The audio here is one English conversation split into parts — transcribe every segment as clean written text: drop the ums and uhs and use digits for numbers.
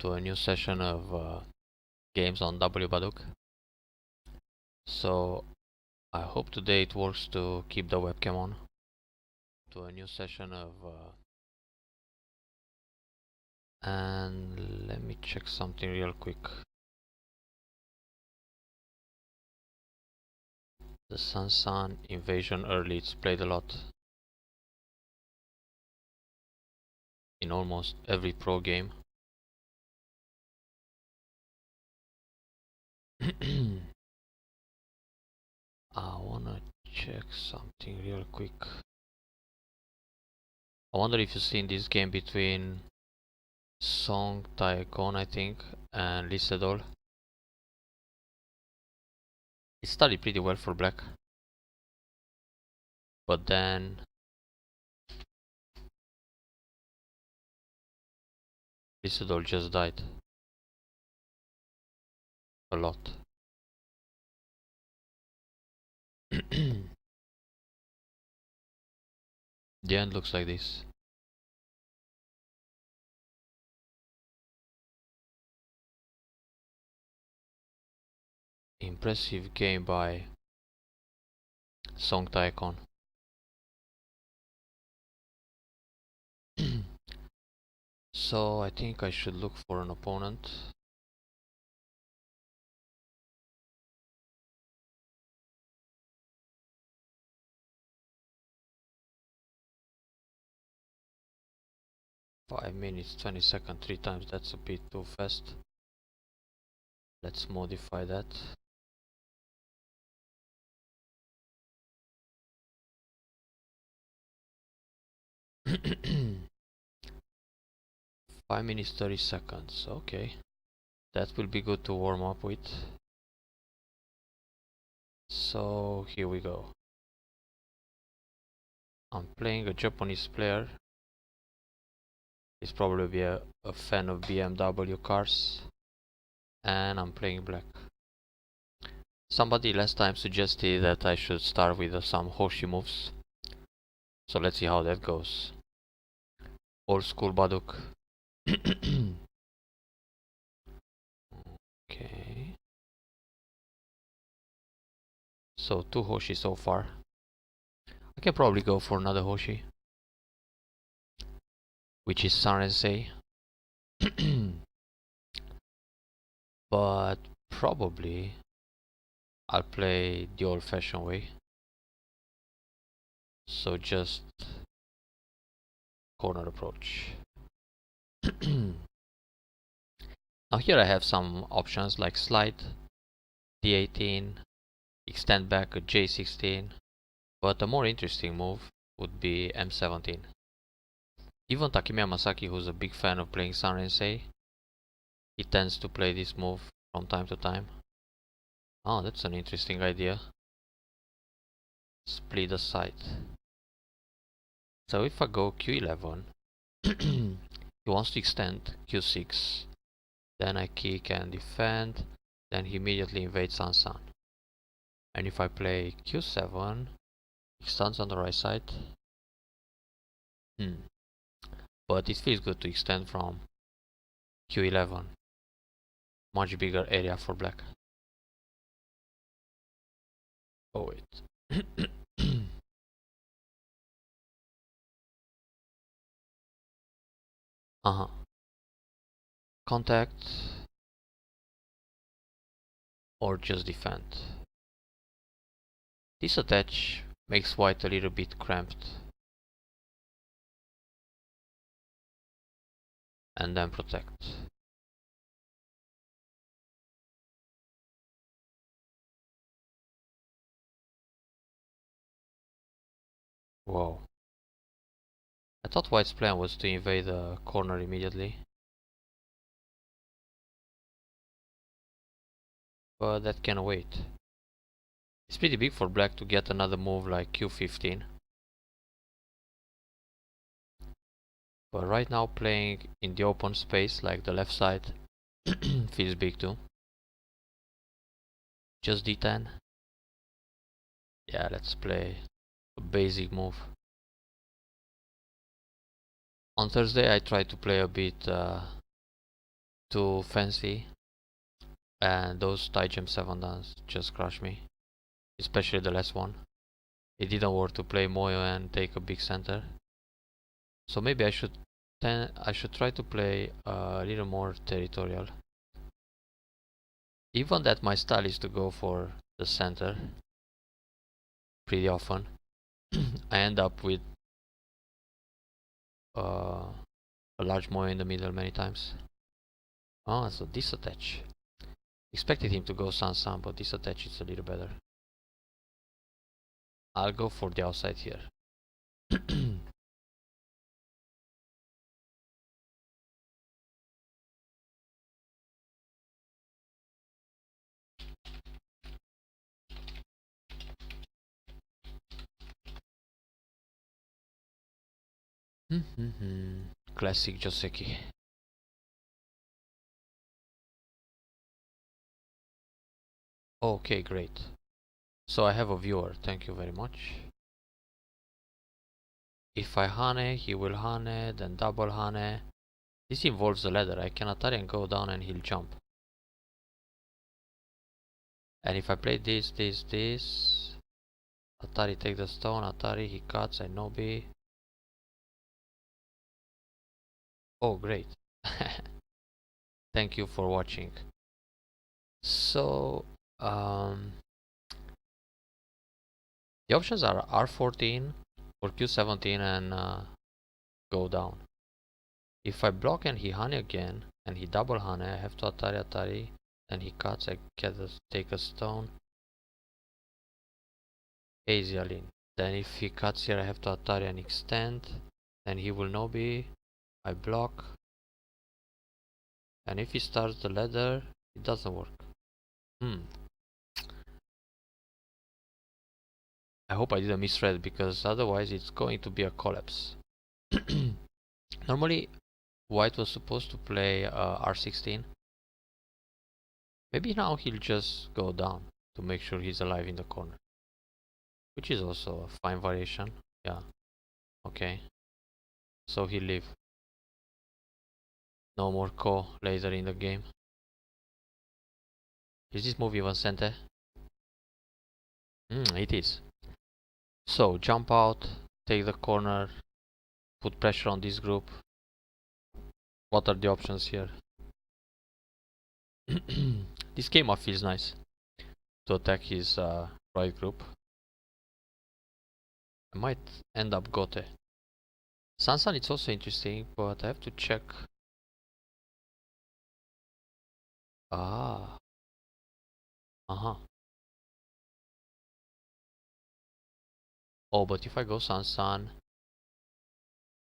to a new session of games on Wbaduk. So I hope today it works to keep the webcam on. To a new session of and let me check something real quick. The Sun Invasion early, it's played a lot in almost every pro game. I wanna check something real quick. I wonder if you've seen this game between Song Taekon, I think, and Lisedol. It started pretty well for black, but then Lisedol just died a lot. The end looks like this. Impressive game by Song Taekon. So I think I should look for an opponent. Five minutes, 20 seconds, 3 times. That's a bit too fast. Let's modify that. Five minutes, 30 seconds. Okay, that will be good to warm up with. So here we go. I'm playing a Japanese player. He's probably a fan of BMW cars, and I'm playing black. Somebody last time suggested that I should start with some Hoshi moves, so let's see how that goes. Old school Baduk. Okay, so 2 Hoshi so far. I can probably go for another Hoshi, which is Sanrensei. But probably I'll play the old-fashioned way. So just corner approach. Now here I have some options like slide, d18, extend back a j16, but a more interesting move would be m17. Even Takemiya Masaki, who's a big fan of playing Sanrensei, he tends to play this move from time to time. Oh, that's an interesting idea. Split aside. So if I go q11, he wants to extend q6, then I kick and defend, then he immediately invades Sansan. And if I play q7, he stands on the right side. But it feels good to extend from q11. Much bigger area for black. Oh wait. Contact or just defend. This attach makes white a little bit cramped. And then protect. Whoa. I thought white's plan was to invade the corner immediately. But that can wait. It's pretty big for black to get another move like q15. But right now playing in the open space like the left side feels big too. Just d10. Yeah, let's play a basic move. On Thursday I tried to play a bit too fancy, and those tie gem 7 downs just crush me, especially the last one. It didn't work to play Moyo and take a big center, so maybe I should try to play a little more territorial. Even that my style is to go for the center pretty often, I end up with a large Moyo in the middle many times. Oh, so this attach. Expected him to go San San, but this attach is a little better. I'll go for the outside here. Classic Joseki. Okay, great. So I have a viewer, thank you very much. If I Hane, he will Hane, then double Hane. This involves the ladder. I can Atari and go down and he'll jump. And if I play this, Atari take the stone, Atari he cuts, I Nobi. Oh great. Thank you for watching. So the options are R14 or Q17 and go down. If I block and he Hane again and he double Hane, I have to Atari Atari, then he cuts, I get take a stone. Easy Alin. Then if he cuts here I have to Atari and extend, then he will Nobi, I block. And if he starts the ladder, it doesn't work. I hope I didn't misread, because otherwise it's going to be a collapse. Normally white was supposed to play R16. Maybe now he'll just go down to make sure he's alive in the corner, which is also a fine variation. Yeah, okay, so he'll leave. No more Ko later in the game. Is this move even Sente? It is. So jump out, take the corner, put pressure on this group. What are the options here? This Keima feels nice to attack his right group. I might end up Gote. Sansan it's also interesting, but I have to check. Ah. Oh, but if I go Sansan,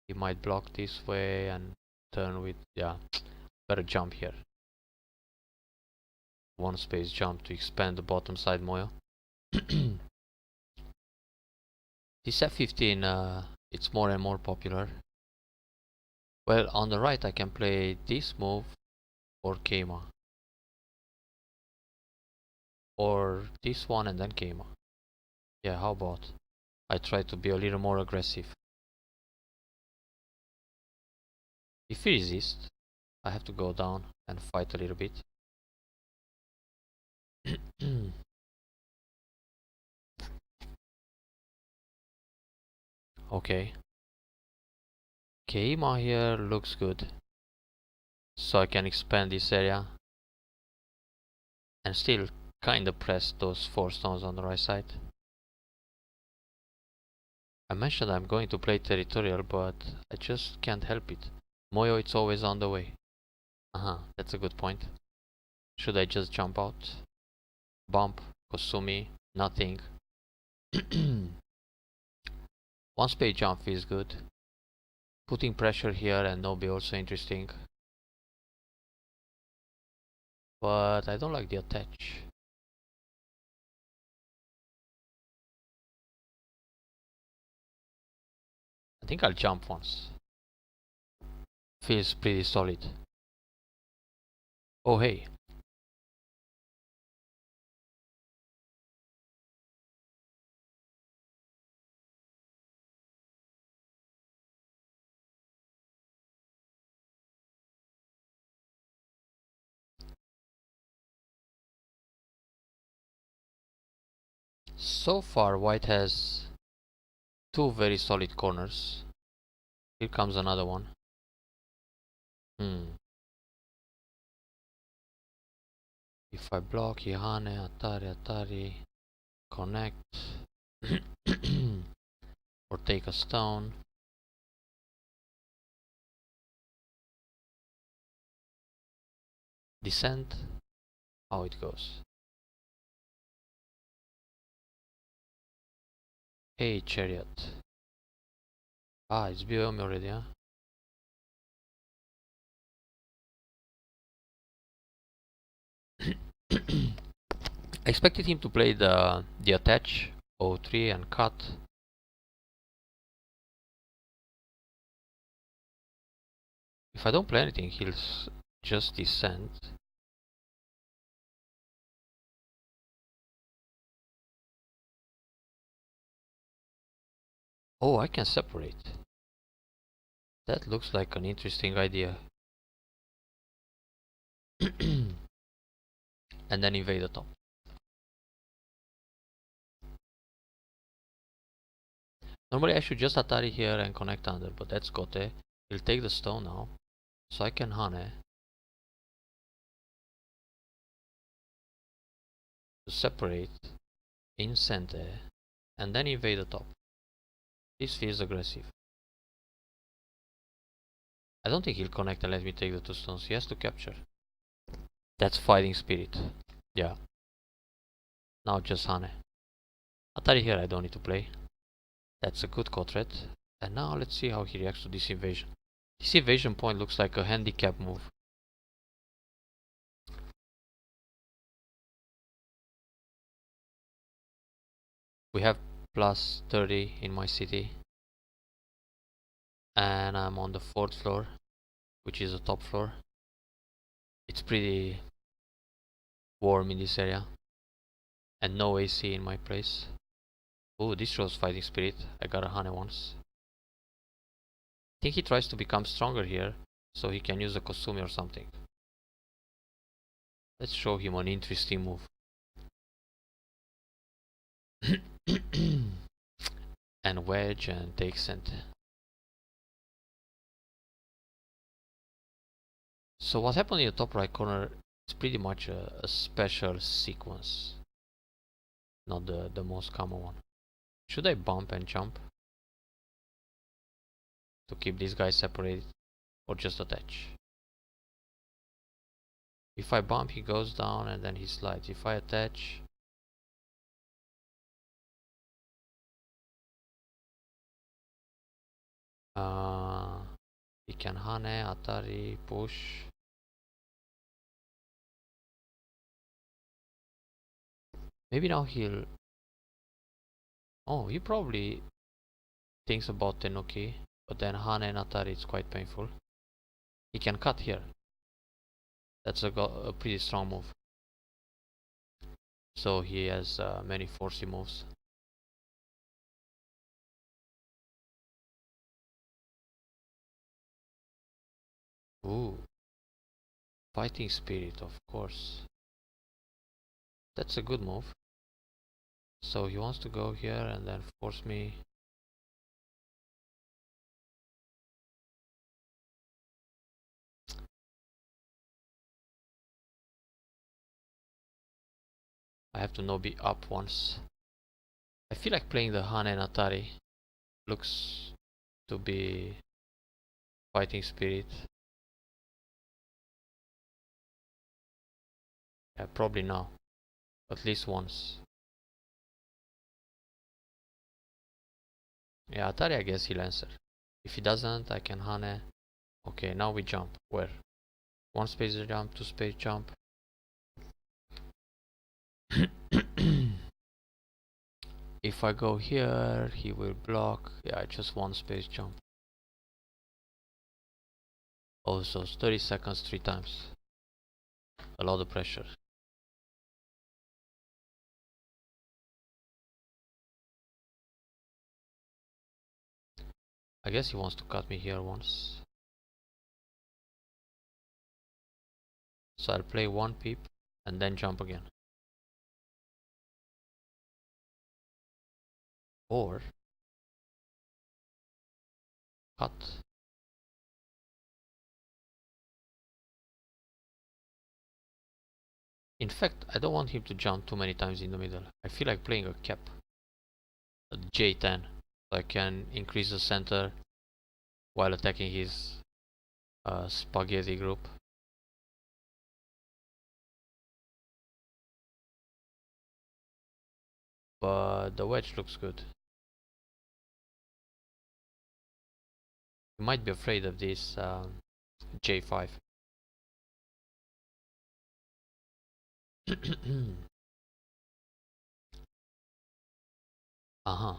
he might block this way and turn with, yeah, better jump here. One space jump to expand the bottom side Moyo. This F15, it's more and more popular. Well, on the right I can play this move or Keima. Or this one and then Keima. Yeah, how about? I try to be a little more aggressive. If he resists, I have to go down and fight a little bit. Okay. Keima here looks good. So I can expand this area and still kinda press those 4 stones on the right side. I mentioned I'm going to play territorial, but I just can't help it. Moyo it's always on the way. That's a good point. Should I just jump out? Bump, Kosumi, nothing. One space jump feels good. Putting pressure here and Nobi also interesting. But I don't like the attach. I think I'll jump once. Feels pretty solid. Oh hey. So far white has two very solid corners. Here comes another one. If I block Ihane, Atari, connect, or take a stone. Descent, how it goes. Hey, chariot. Ah, it's byo-yomi already, huh? I expected him to play the attach 03 and cut. If I don't play anything, he'll just descend. Oh, I can separate. That looks like an interesting idea. And then invade the top. Normally I should just Atari here and connect under, but that's Gote. He'll take the stone now. So I can Hane to separate in center and then invade the top. This feels aggressive. I don't think he'll connect and let me take the two stones. He has to capture. That's fighting spirit. Yeah. Now just Hane. Atari here I don't need to play. That's a good threat. And now let's see how he reacts to this invasion. This invasion point looks like a handicap move. We have plus 30 in my city. And I'm on the 4th floor, which is the top floor. It's pretty warm in this area. And no AC in my place. Oh, this shows fighting spirit. I got a Hane once. I think he tries to become stronger here, so he can use a Kosumi or something. Let's show him an interesting move. And wedge and take center. So what happened in the top right corner is pretty much a special sequence. Not the most common one. Should I bump and jump to keep these guys separated, or just attach? If I bump, he goes down and then he slides. If I attach, he can Hane, Atari, push. Maybe now he'll... Oh, he probably thinks about Tenuki, but then Hane and Atari is quite painful. He can cut here. That's a pretty strong move. So he has many forcey moves. Ooh. Fighting spirit, of course. That's a good move. So he wants to go here and then force me. I have to no be up once. I feel like playing the Hane and Atari. Looks to be fighting spirit. Yeah, probably now. At least once. Yeah, Atari I guess he'll answer. If he doesn't, I can Hane. Okay, now we jump. Where? One space jump, two space jump. If I go here, he will block. Yeah, just one space jump. Also, 30 seconds 3 times. A lot of pressure. I guess he wants to cut me here once. So I'll play one peep and then jump again. Or cut. In fact, I don't want him to jump too many times in the middle. I feel like playing a cap, a J10, so I can increase the center while attacking his spaghetti group. But the wedge looks good. You might be afraid of this J5. Uh-huh.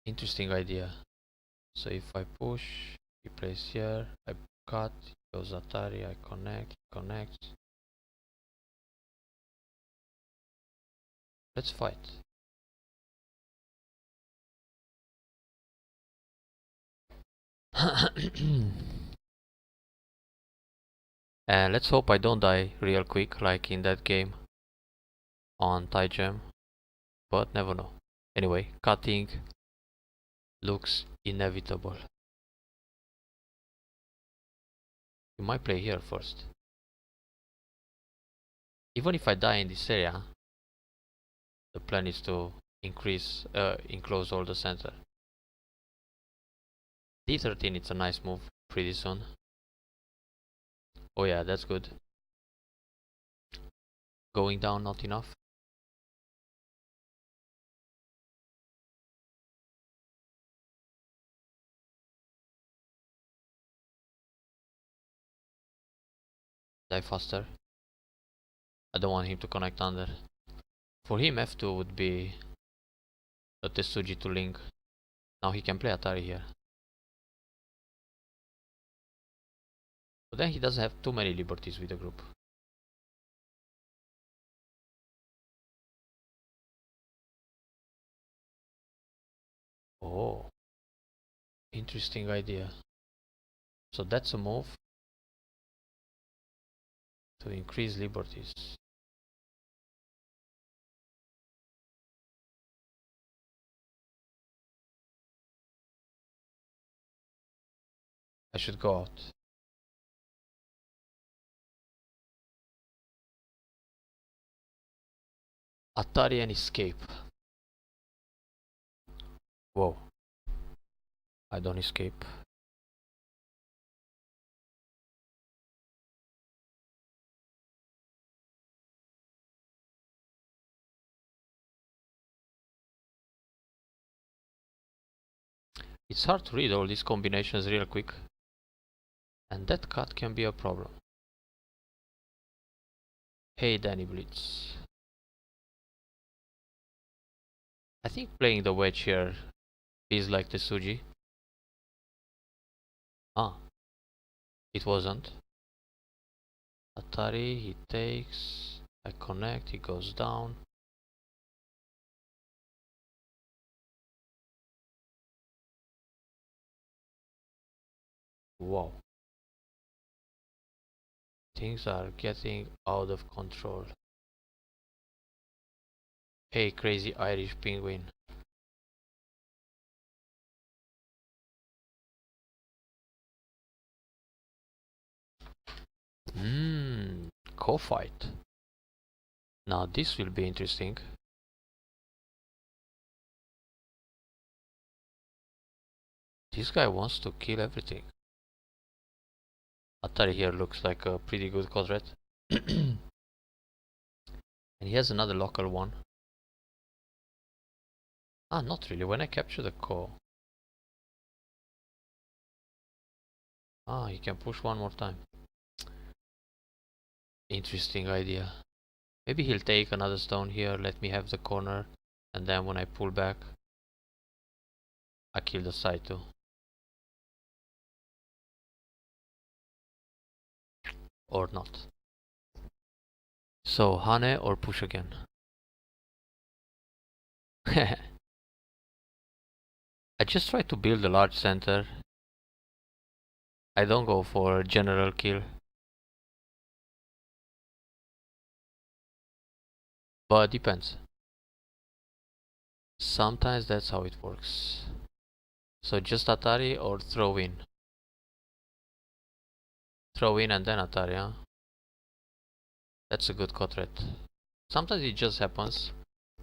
Interesting idea. So if I push, he plays here, I cut, goes Atari, I connect. Let's fight. And let's hope I don't die real quick like in that game on Thai Jam, but never know. Anyway, cutting looks inevitable. You might play here first. Even if I die in this area, the plan is to enclose all the center. D13, it's a nice move pretty soon. Oh yeah, that's good. Going down, not enough. Die faster. I don't want him to connect under. For him, F2 would be a Tetsuji to link. Now he can play Atari here. But then he doesn't have too many liberties with the group. Oh, interesting idea. So that's a move to increase liberties. I should go out. Atari and escape. Whoa. I don't escape. It's hard to read all these combinations real quick. And that cut can be a problem. Hey Danny Blitz. I think playing the wedge here feels like Tetsuji. Ah, it wasn't. Atari, he takes. I connect, he goes down. Wow. Things are getting out of control. Hey, crazy Irish penguin. Co-fight. Now this will be interesting. This guy wants to kill everything. Atari here looks like a pretty good quadrat. And he has another local one. Ah, not really. When I capture the ko. Ah, he can push one more time. Interesting idea. Maybe he'll take another stone here, let me have the corner, and then when I pull back, I kill the side too. Or not. So, Hane or push again? I just try to build a large center. I don't go for general kill. But depends. Sometimes that's how it works. So just Atari or throw in. Throw in and then Atari, huh? That's a good cut rate. Sometimes it just happens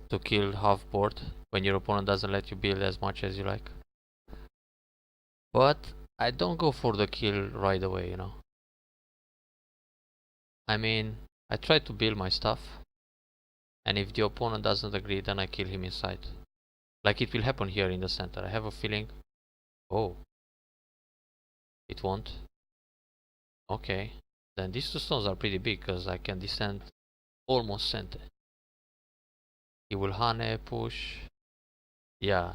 to kill half board when your opponent doesn't let you build as much as you like. But I don't go for the kill right away, you know. I mean, I try to build my stuff, and if the opponent doesn't agree, then I kill him inside. Like it will happen here in the center. I have a feeling. Oh, it won't. Okay, then these two stones are pretty big because I can descend almost center. He will Hane push. Yeah,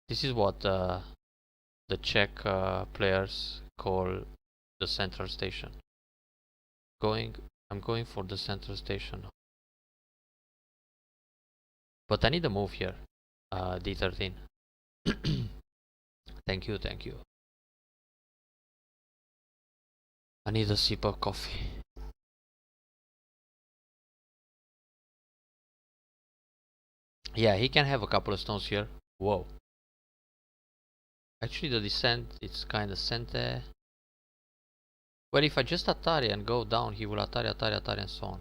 this is what the Czech players call the central station. I'm going for the central station. But I need a move here. D13. Thank you, thank you. I need a sip of coffee. Yeah, he can have a couple of stones here. Whoa. Actually, the descent, it's kind of center. Well, if I just Atari and go down, he will Atari, Atari, Atari, and so on.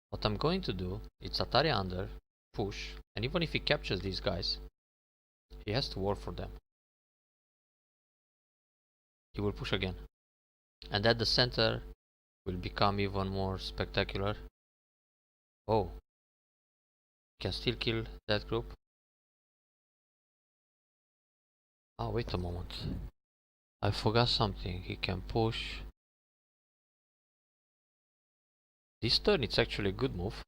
What I'm going to do, it's Atari under, push, and even if he captures these guys, he has to work for them. He will push again. And at the center will become even more spectacular. Oh. Can still kill that group. Oh, wait a moment. I forgot something. He can push. This turn it's actually a good move.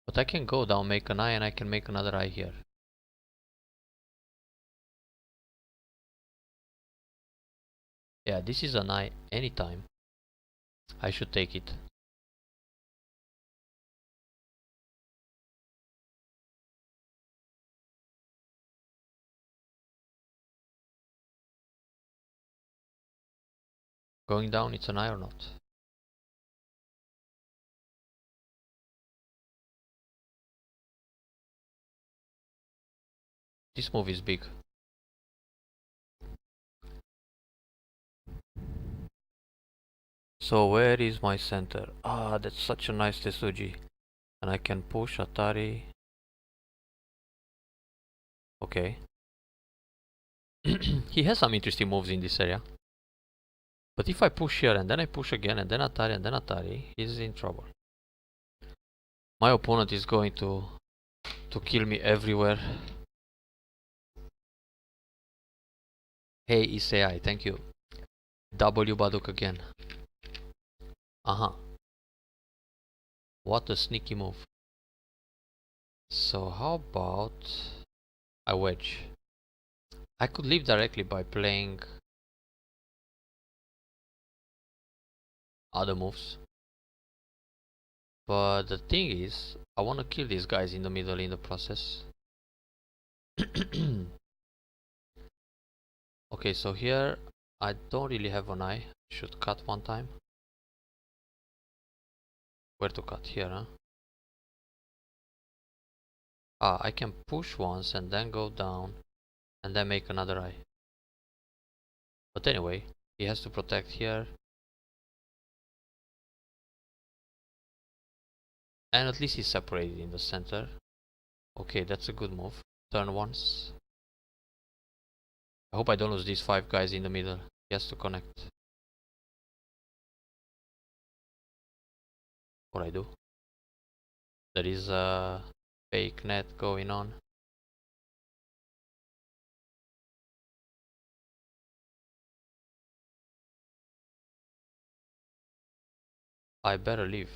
But I can go down, make an eye, and I can make another eye here. Yeah, this is an eye anytime. I should take it. Going down, it's an eye or not? This move is big. So where is my center? Ah, that's such a nice Tesuji. And I can push Atari. Okay. He has some interesting moves in this area. But if I push here and then I push again and then Atari, he's in trouble. My opponent is going to kill me everywhere. Hey Isai, thank you. Wbaduk again. What a sneaky move. So how about a wedge? I could leave directly by playing other moves. But the thing is, I want to kill these guys in the middle in the process. Okay, so here I don't really have an eye. Should cut one time. Where to cut? Here, huh? I can push once and then go down and then make another eye. But anyway, he has to protect here. And at least he's separated in the center. Okay, that's a good move. Turn once. I hope I don't lose these 5 guys in the middle. He has to connect. What I do? There is a fake net going on. I better leave.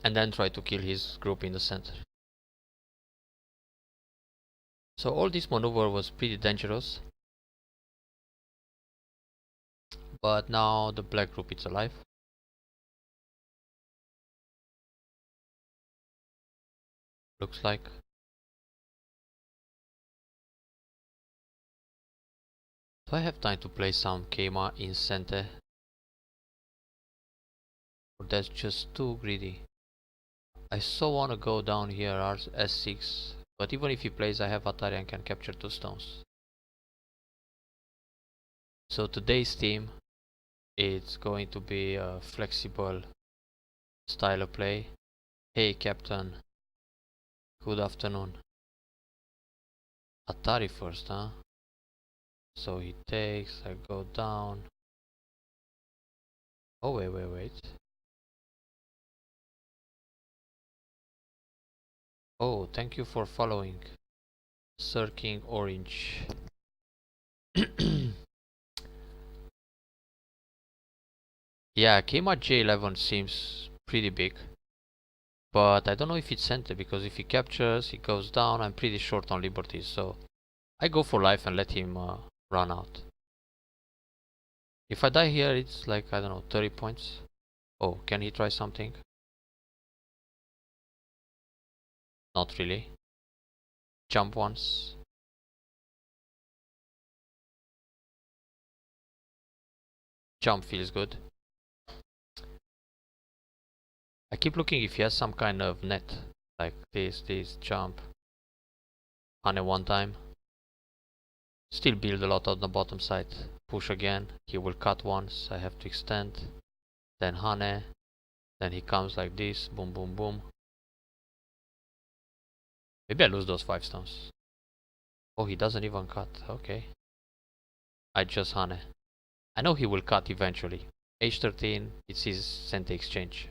And then try to kill his group in the center. So all this maneuver was pretty dangerous. But now the black group is alive. Looks like. Do I have time to play some Keima in Sente? Or that's just too greedy? I so wanna go down here S6, but even if he plays I have Atari and can capture 2 stones. So today's team, it's going to be a flexible style of play. Hey captain, good afternoon. Atari first, huh? So he takes, I go down. Oh wait. Oh, thank you for following. Sir King Orange. Yeah, Kmart J11 seems pretty big. But I don't know if it's center, because if he captures, he goes down. I'm pretty short on liberties, so I go for life and let him run out. If I die here, it's like, I don't know, 30 points. Oh, can he try something? Not really. Jump once. Jump feels good. I keep looking if he has some kind of net. Like this, jump. Hane one time. Still build a lot on the bottom side. Push again. He will cut once. I have to extend. Then Hane. Then he comes like this. Boom, boom, boom. Maybe I lose those 5 stones. Oh, he doesn't even cut. Okay. I just Hane. I know he will cut eventually. H13, it's his center exchange.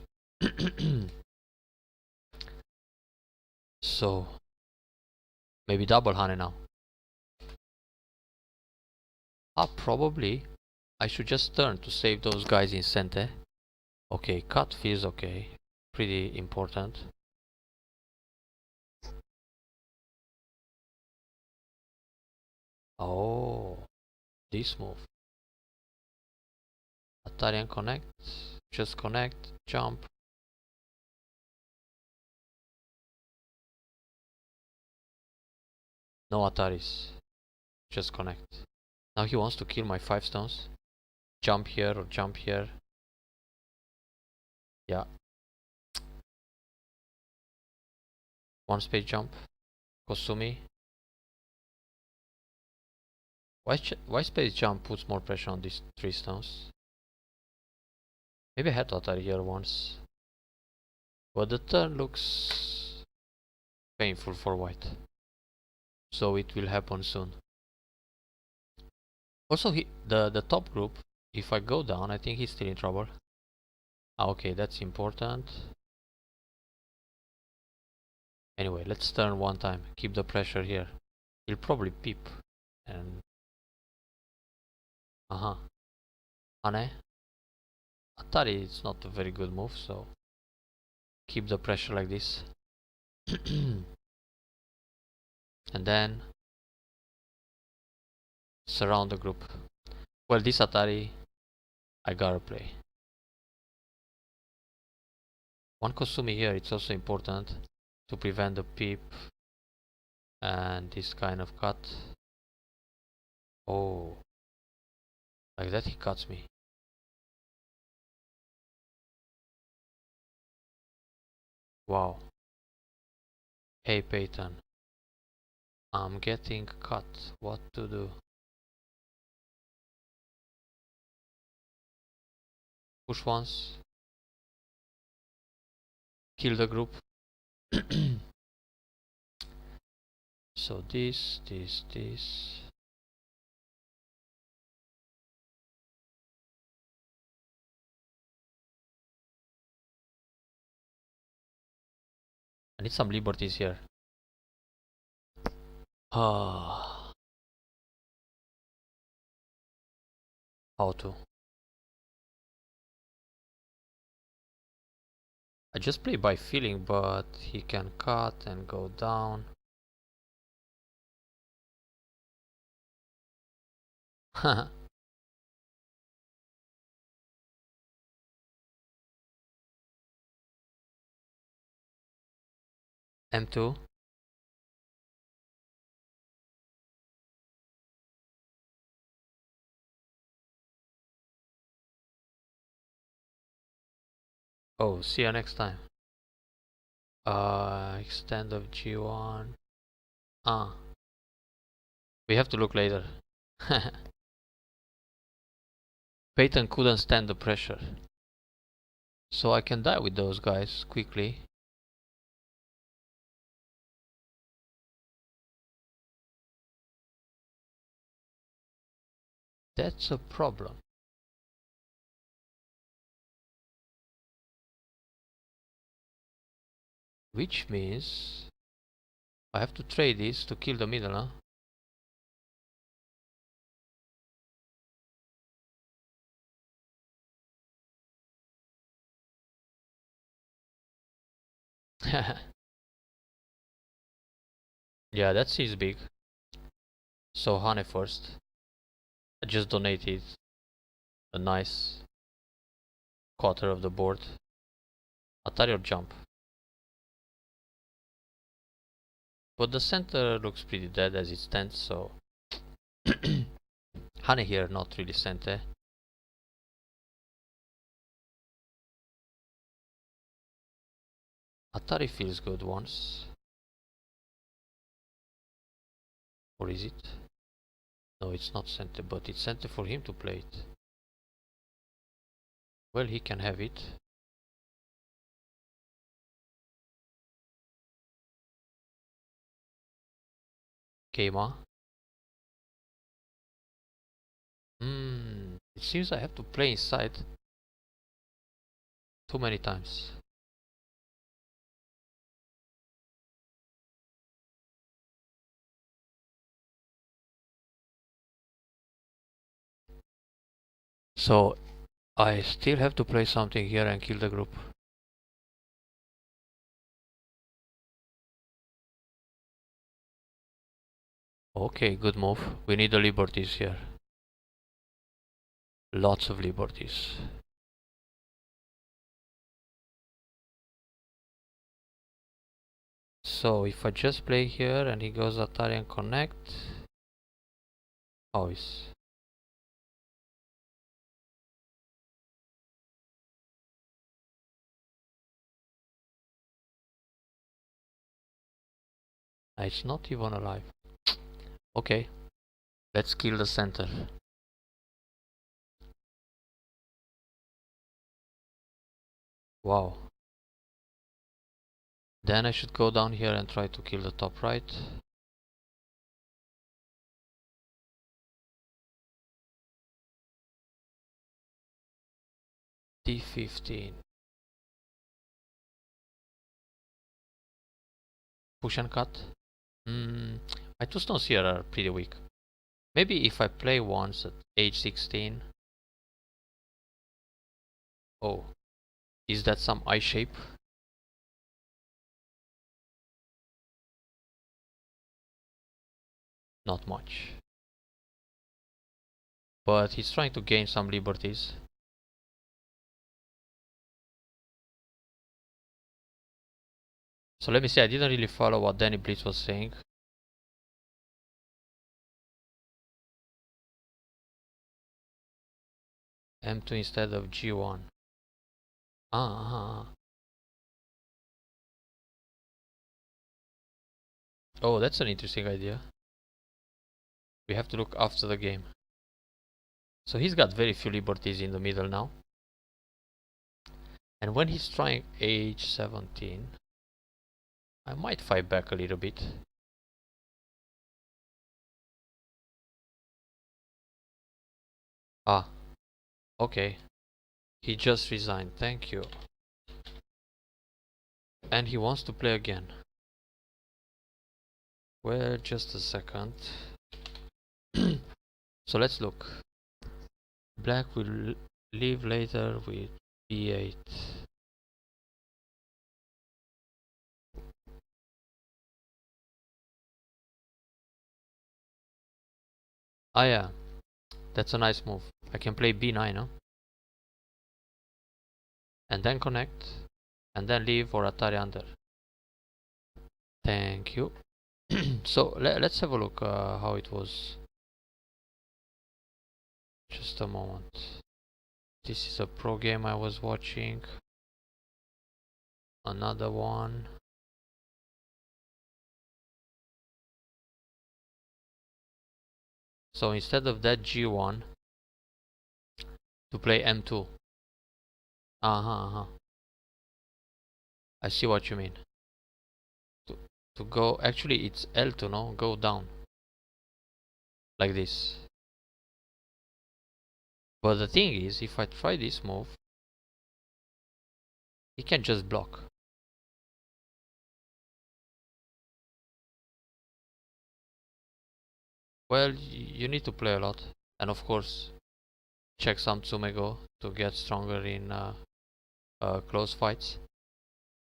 So, maybe double Hane now. Probably. I should just turn to save those guys in center. Okay, cut feels okay. Pretty important. Oh, this move. Atarian connect. Just connect. Jump. No Ataris. Just connect. Now he wants to kill my 5 stones. Jump here or jump here. Yeah. One space jump. Kosumi. Why space jump puts more pressure on these 3 stones? Maybe I had Atari here once. But the turn looks painful for white. So it will happen soon. Also, the top group, if I go down, I think he's still in trouble. Okay, that's important. Anyway, let's turn one time. Keep the pressure here. He'll probably peep. And... Hane. Atari is not a very good move, so... Keep the pressure like this. And then... surround the group. Well, this Atari, I gotta play. One Kosumi here, it's also important to prevent the peep and this kind of cut. Oh, like that he cuts me. Wow. Hey Peyton, I'm getting cut. What to do? Push once. Kill the group. So this. I need some liberties here. How to? I just play by feeling, but he can cut and go down. M2. Oh, see you next time. Extend of G1. We have to look later. Peyton couldn't stand the pressure. So I can die with those guys quickly. That's a problem. Which means I have to trade this to kill the middle, huh? Yeah, that seems big. So Hane first. I just donated a nice quarter of the board. Atari or jump. But the center looks pretty dead as it stands, so Hane here not really center. Atari feels good once. Or is it? No, it's not center, but it's center for him to play it. Well, he can have it. Keima. It seems I have to play inside too many times. So I still have to play something here and kill the group. Okay, good move. We need the liberties here. Lots of liberties. So if I just play here and he goes Atari and connect. Oh, it's... It's not even alive. Okay, let's kill the center. Wow. Then I should go down here and try to kill the top right. D15. Push and cut. My two stones here are pretty weak. Maybe if I play once at age 16. Oh, is that some eye shape? Not much. But he's trying to gain some liberties. So let me see, I didn't really follow what Danny Blitz was saying. M2 instead of G1. Oh, that's an interesting idea. We have to look after the game. So he's got very few liberties in the middle now. And when he's trying H17, I might fight back a little bit. Ah, okay. He just resigned, thank you. And he wants to play again. Well, just a second. So let's look. Black will leave later with B8. Ah yeah, that's a nice move. I can play B9, huh? And then connect. And then leave or Atari under. Thank you. So let's have a look how it was. Just a moment. This is a pro game I was watching. Another one. So instead of that G1 to play M2. I see what you mean. To go, actually it's L2, no? Go down. Like this. But the thing is, if I try this move, he can just block. Well, you need to play a lot. And of course, check some Tsumego to get stronger in close fights.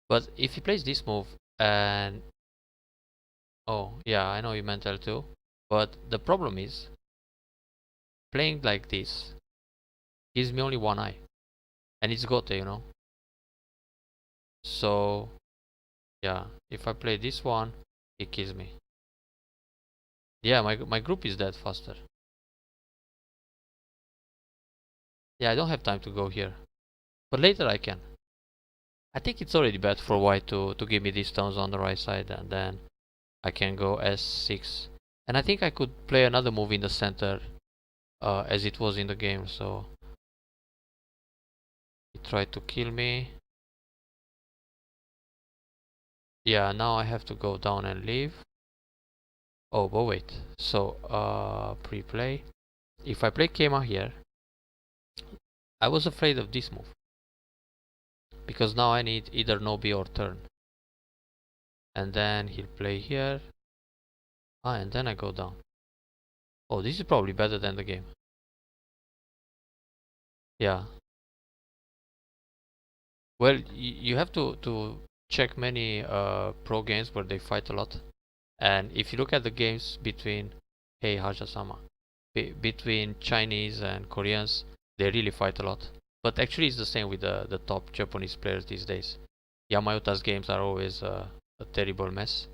But if he plays this move and... Oh, yeah, I know you meant L2. But the problem is, playing like this gives me only one eye. And it's Gote, you know. So, yeah, if I play this one, he kills me. Yeah, my group is dead faster. Yeah, I don't have time to go here. But later I can. I think it's already bad for white to give me these stones on the right side, and then I can go S6. And I think I could play another move in the center as it was in the game, so... He tried to kill me. Yeah, now I have to go down and leave. Oh, but wait. So, pre-play. If I play Kema here, I was afraid of this move. Because now I need either no-B or turn. And then he'll play here. And then I go down. Oh, this is probably better than the game. Yeah. Well, you have to check many pro games where they fight a lot. And if you look at the games between... Hey, Haja-sama. Between Chinese and Koreans, they really fight a lot. But actually it's the same with the top Japanese players these days. Yamayuta's games are always a terrible mess.